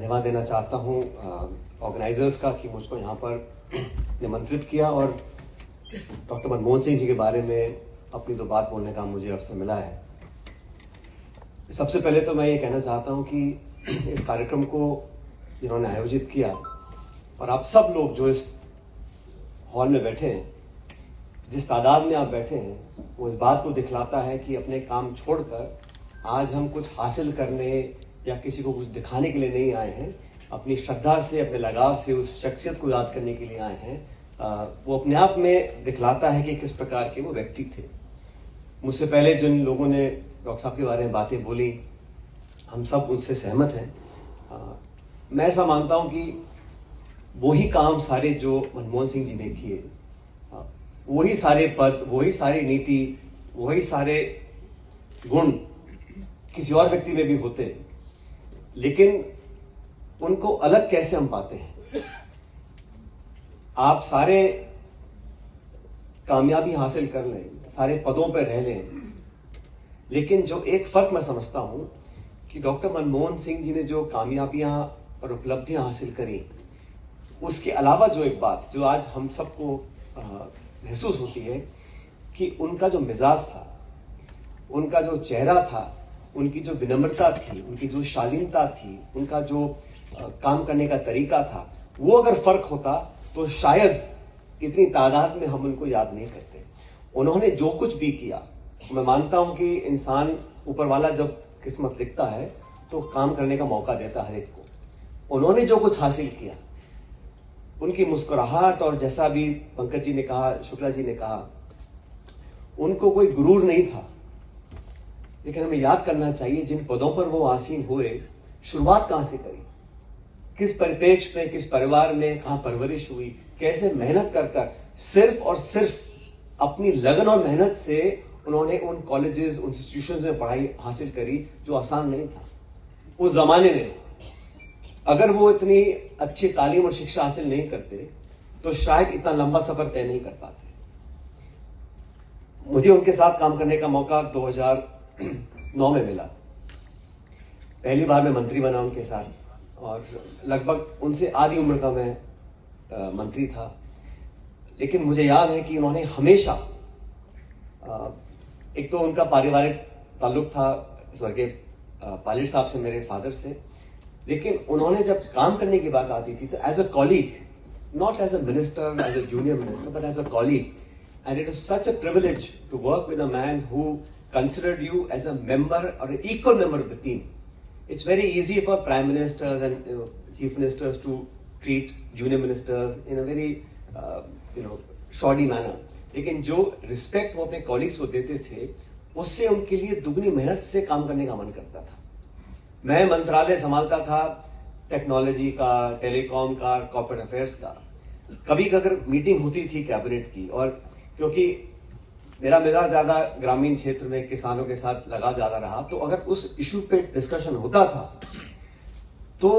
धन्यवाद देना चाहता हूँ ऑर्गेनाइजर्स का कि मुझको यहाँ पर निमंत्रित किया और डॉक्टर मनमोहन सिंह जी के बारे में अपनी दो बात बोलने का मुझे अवसर मिला है। सबसे पहले तो मैं ये कहना चाहता हूँ कि इस कार्यक्रम को जिन्होंने आयोजित किया और आप सब लोग जो इस हॉल में बैठे हैं, जिस तादाद में आप बैठे हैं, वो इस बात को दिखलाता है कि अपने काम छोड़कर आज हम कुछ हासिल करने या किसी को कुछ दिखाने के लिए नहीं आए हैं। अपनी श्रद्धा से, अपने लगाव से उस शख्सियत को याद करने के लिए आए हैं। वो अपने आप में दिखलाता है कि किस प्रकार के वो व्यक्ति थे। मुझसे पहले जिन लोगों ने डॉक्टर साहब के बारे में बातें बोली, हम सब उनसे सहमत हैं। मैं ऐसा मानता हूं कि वही काम सारे जो मनमोहन सिंह जी ने किए, वही सारे पद, वही सारी नीति, वही सारे गुण किसी और व्यक्ति में भी होते, लेकिन उनको अलग कैसे हम पाते हैं। आप सारे कामयाबी हासिल कर लें, सारे पदों पर रह लें, लेकिन जो एक फर्क मैं समझता हूं कि डॉक्टर मनमोहन सिंह जी ने जो कामयाबियां और उपलब्धियां हासिल करी, उसके अलावा जो एक बात जो आज हम सबको महसूस होती है कि उनका जो मिजाज था, उनका जो चेहरा था, उनकी जो विनम्रता थी, उनकी जो शालीनता थी, उनका जो काम करने का तरीका था, वो अगर फर्क होता तो शायद इतनी तादाद में हम उनको याद नहीं करते। उन्होंने जो कुछ भी किया, मैं मानता हूं कि इंसान ऊपर वाला जब किस्मत लिखता है तो काम करने का मौका देता हर एक को। उन्होंने जो कुछ हासिल किया, उनकी मुस्कुराहट, और जैसा भी पंकज जी ने कहा, शुक्ला जी ने कहा, उनको कोई गुरूर नहीं था। लेकिन हमें याद करना चाहिए जिन पदों पर वो आसीन हुए, शुरुआत कहां से करी, किस परिप्रेक्ष्य में, किस परिवार में, कहां परवरिश हुई, कैसे मेहनत कर सिर्फ और सिर्फ अपनी लगन और मेहनत से उन्होंने उन कॉलेजेस, उन इंस्टीट्यूशंस में पढ़ाई हासिल करी जो आसान नहीं था उस जमाने में। अगर वो इतनी अच्छी तालीम और शिक्षा हासिल नहीं करते तो शायद इतना लंबा सफर तय नहीं कर पाते। मुझे उनके साथ काम करने का मौका 2009 में मिला। पहली बार मैं मंत्री बना उनके साथ और लगभग उनसे आधी उम्र का मैं मंत्री था। लेकिन मुझे याद है कि उन्होंने हमेशा, एक तो उनका पारिवारिक ताल्लुक था स्वर्गीय पायलट साहब से, मेरे फादर से, लेकिन उन्होंने जब काम करने की बात आती थी तो as a colleague, not as a minister, as a junior minister, but as a colleague, and it is such a privilege to work with a man who considered you as a member or an equal member of the team. It's very easy for prime ministers and chief ministers to treat junior ministers in a very shoddy manner. लेकिन जो respect वो अपने colleagues को देते थे, उससे उनके लिए दुगनी मेहनत से काम करने का मन करता था। मैं मंत्रालय संभालता था टेक्नोलॉजी का, टेलीकॉम का, कॉर्पोरेट अफेयर्स का। कभी अगर मीटिंग होती थी कैबिनेट की, और क्योंकि मेरा मिजाज ज्यादा ग्रामीण क्षेत्र में किसानों के साथ लगा ज्यादा रहा, तो अगर उस इशू पे डिस्कशन होता था तो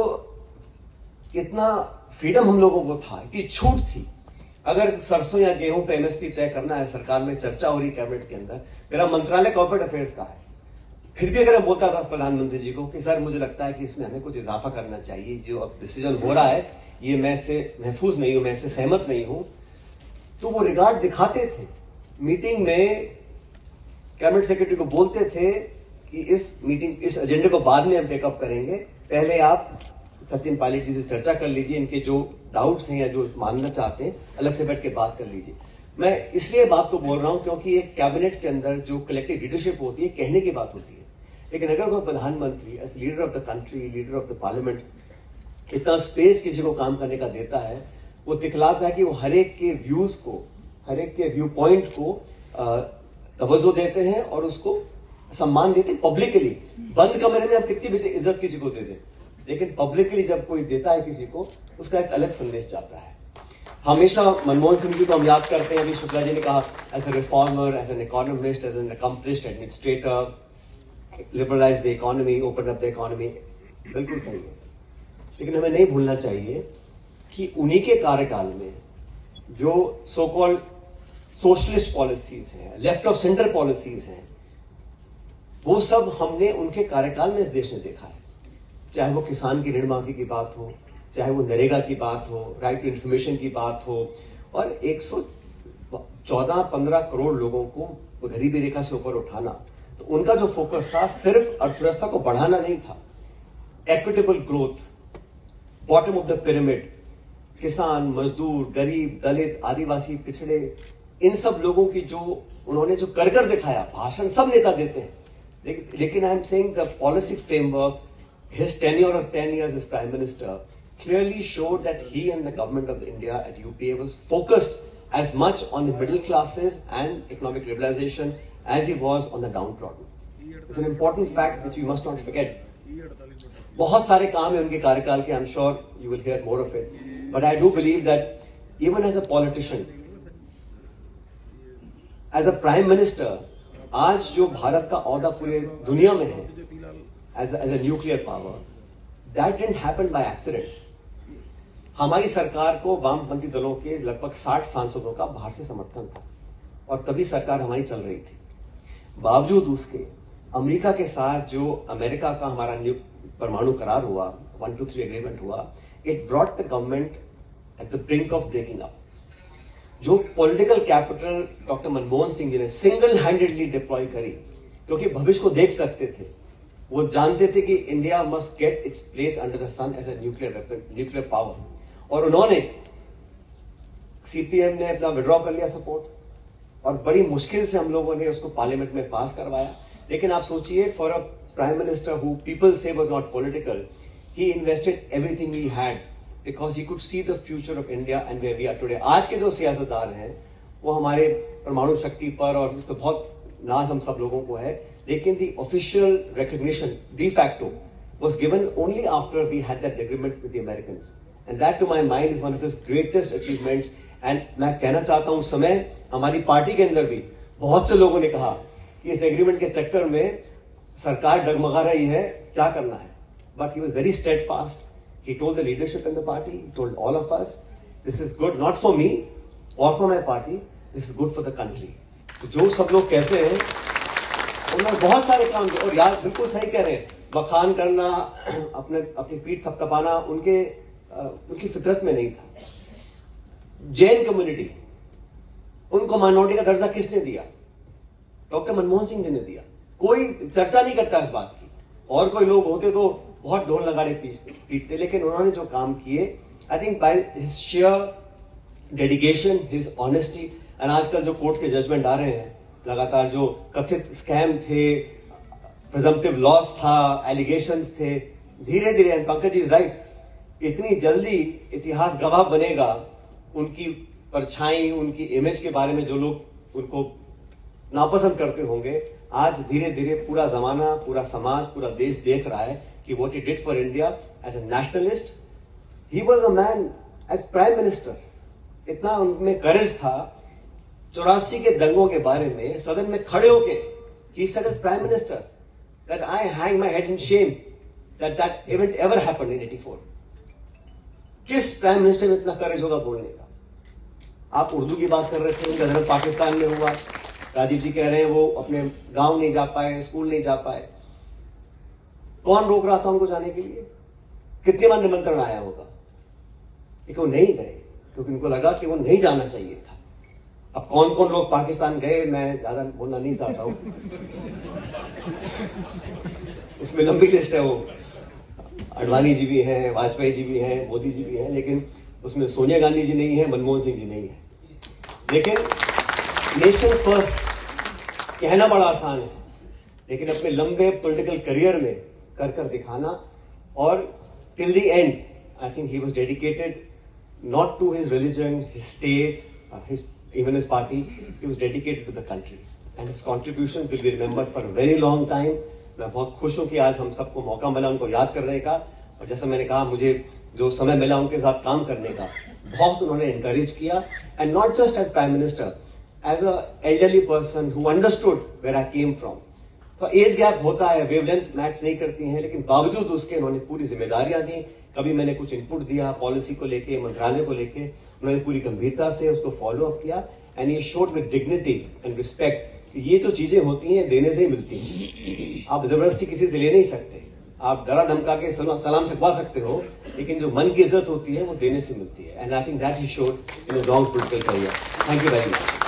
इतना फ्रीडम हम लोगों को था, इतनी छूट थी। अगर सरसों या गेहूं पे एमएसपी तय करना है, सरकार में चर्चा हो रही कैबिनेट के अंदर, मेरा मंत्रालय कॉर्पोरेट अफेयर्स का है, फिर भी अगर मैं बोलता था प्रधानमंत्री जी को कि सर मुझे लगता है कि इसमें हमें कुछ इजाफा करना चाहिए, जो अब डिसीजन हो रहा है ये मैं इससे महफूज नहीं हूं, मैं इससे सहमत नहीं हूं, तो वो रिगार्ड दिखाते थे। मीटिंग में कैबिनेट सेक्रेटरी को बोलते थे कि इस एजेंडे को बाद में हम टेकअप करेंगे, पहले आप सचिन पायलट जी से चर्चा कर लीजिए, इनके जो डाउट्स हैं या जो मानना चाहते हैं अलग से बैठ के बात कर लीजिए। मैं इसलिए बात को बोल रहा हूं क्योंकि एक कैबिनेट के अंदर जो कलेक्टिव लीडरशिप होती है, कहने की बात होती है, लेकिन अगर कोई प्रधानमंत्री as leader of the country, leader of the parliament, इतना स्पेस किसी को काम करने का देता है, वो दिखलाता है कि वो हर एक के व्यूज को, हर एक के व्यू पॉइंट को तवज्जो देते हैं और उसको सम्मान देते हैं पब्लिकली। बंद कमरे में आप कितनी भी इज्जत किसी को दे दें, लेकिन पब्लिकली जब कोई देता है किसी को, उसका एक अलग संदेश जाता है। हमेशा मनमोहन सिंह जी को हम याद करते हैं। अभी शुक्ला जी ने कहा as a reformer, as an economist, as an accomplished administrator, liberalise the economy, open up the economy, बिल्कुल सही है। लेकिन हमें नहीं भूलना चाहिए कि उन्हीं के कार्यकाल में जो सो कॉल्ड सोशलिस्ट पॉलिसीज हैं, लेफ्ट ऑफ सेंटर पॉलिसीज हैं, वो सब हमने उनके कार्यकाल में इस देश ने देखा है। चाहे वो किसान की ऋण माफी की बात हो, चाहे वो नरेगा की बात हो, राइट टू इन्फॉर्मेशन की बात हो, और 114-15 करोड़ लोगों को गरीबी रेखा से ऊपर उठाना, तो उनका जो फोकस था सिर्फ अर्थव्यवस्था को बढ़ाना नहीं था, equitable growth, bottom of the pyramid, किसान, मजदूर, गरीब, दलित, आदिवासी, पिछड़े, इन सब लोगों की जो उन्होंने जो कर दिखाया, भाषण सब नेता देते हैं, लेकिन I am saying the policy framework, his tenure of 10 years as Prime Minister clearly showed that he and the government of India at UPA was focused as much on the middle classes and economic liberalization as he was on the downtrodden. It's an important fact which we must not forget. बहुत सारे काम है उनके कार्यकाल के, I'm sure you will hear more of it. But I do believe that even as a politician, as a Prime Minister, आज जो भारत का औहदा पूरे दुनिया में है, as a nuclear power, that didn't happen by accident. हमारी सरकार को वामपंथी दलों के लगभग 60 सांसदों का बाहर से समर्थन था और तभी सरकार हमारी चल रही थी। बावजूद उसके अमेरिका के साथ जो अमेरिका का हमारा परमाणु करार हुआ, 123 एग्रीमेंट हुआ, it brought the government at the brink of breaking up. जो political capital doctor Manmohan Singh ji ने सिंगल हैंडेडली डिप्लॉय करी, क्योंकि भविष्य को देख सकते थे, वो जानते थे कि India must get its place under the sun as a nuclear weapon, nuclear power, और उन्होंने, सीपीएम ने अपना विड्रॉ कर लिया सपोर्ट और बड़ी मुश्किल से हम लोगों ने उसको पार्लियामेंट में पास करवाया। लेकिन आप सोचिए, for a prime minister who people say was not political, he invested everything he had because he could see the future of India and where we are today. आज के जो सियासतदान हैं वो हमारे परमाणु शक्ति पर और उस पर बहुत नाज हम सब लोगों को है, लेकिन the official recognition de facto was given only after we had that agreement with the Americans, and that to my mind is one of his greatest achievements. And मैं कहना चाहता हूं, उस समय हमारी पार्टी के अंदर भी बहुत से लोगों ने कहा कि इस एग्रीमेंट के चक्कर में सरकार डगमगा रही है, क्या करना है, but he was very steadfast. He told the leadership in the party, he told all of us, this is good not for me or for my party, this is good for the country. तो जो सब लोग कहते हैं, उन्होंने बहुत सारे काम किए, और यार बिल्कुल सही कह रहे हैं, बखान करना, अपनी पीठ थपथपाना उनकी फितरत में नहीं था। जैन कम्युनिटी, उनको माइनॉरिटी का दर्जा किसने दिया? डॉक्टर मनमोहन सिंह जी ने दिया। कोई चर्चा नहीं करता इस बात की, और कोई लोग होते तो बहुत ढोल लगाड़े पीटते, लेकिन उन्होंने जो काम किए, I think by his share dedication, his honesty, and आजकल जो कोर्ट के जजमेंट आ रहे हैं लगातार, जो कथित स्कैम थे, प्रिजम्पटिव लॉस था, एलिगेशंस थे, धीरे धीरे, एंड पंकज इज राइट, इतनी जल्दी इतिहास गवाह बनेगा उनकी परछाई, उनकी इमेज के बारे में जो लोग उनको नापसंद करते होंगे। आज धीरे धीरे पूरा जमाना, पूरा समाज, पूरा देश देख रहा है कि what he did for India as a nationalist, he was a man as prime minister, इतना उनमें करेज था। 84 के दंगों के बारे में सदन में खड़े होके he said as prime minister that I hang my head in shame that event ever happened in 84. किस प्राइम मिनिस्टर में इतना करेज होगा बोलने का? आप उर्दू की बात कर रहे थे, उनका जन्म पाकिस्तान में हुआ, राजीव जी कह रहे हैं वो अपने गांव नहीं जा पाए, स्कूल नहीं जा पाए, कौन रोक रहा था उनको जाने के लिए? कितने बार निमंत्रण आया होगा, लेकिन वो नहीं गए क्योंकि उनको लगा कि वो नहीं जाना चाहिए था। अब कौन कौन लोग पाकिस्तान गए मैं ज्यादा बोलना नहीं चाहता हूं, उसमें लंबी लिस्ट है, वो अडवाणी जी भी हैं, वाजपेयी जी भी हैं, मोदी जी भी हैं, लेकिन उसमें सोनिया गांधी जी नहीं है, मनमोहन सिंह जी नहीं है। लेकिन नेशन फर्स्ट कहना बड़ा आसान है, लेकिन अपने लंबे पॉलिटिकल करियर में कर दिखाना, और till the and I think he was dedicated not to his religion, his state, even his party. He was dedicated to the country, and his contribution will be remembered for a very long time. मैं बहुत खुश हूं कि आज हम सबको मौका मिला उनको याद करने का, और जैसा मैंने कहा, मुझे जो समय मिला उनके साथ काम करने का, बहुत उन्होंने encourage किया, and not just as prime minister, as a elderly person who understood where I came from. तो एज गैप होता है, वेवलेंथ मैच नहीं करती हैं, लेकिन बावजूद उसके उन्होंने पूरी जिम्मेदारियां दी। कभी मैंने कुछ इनपुट दिया पॉलिसी को लेके, मंत्रालय को लेके, उन्होंने पूरी गंभीरता से उसको फॉलो अप किया, एंड ये showed with dignity and respect कि ये जो चीजें होती हैं देने से ही मिलती हैं, आप जबरदस्ती किसी से ले नहीं सकते। आप डरा धमका के सलाम ठकवा सकते हो, लेकिन जो मन की इज्जत होती है वो देने से मिलती है, and I think that he showed in his long political career. Thank you very much.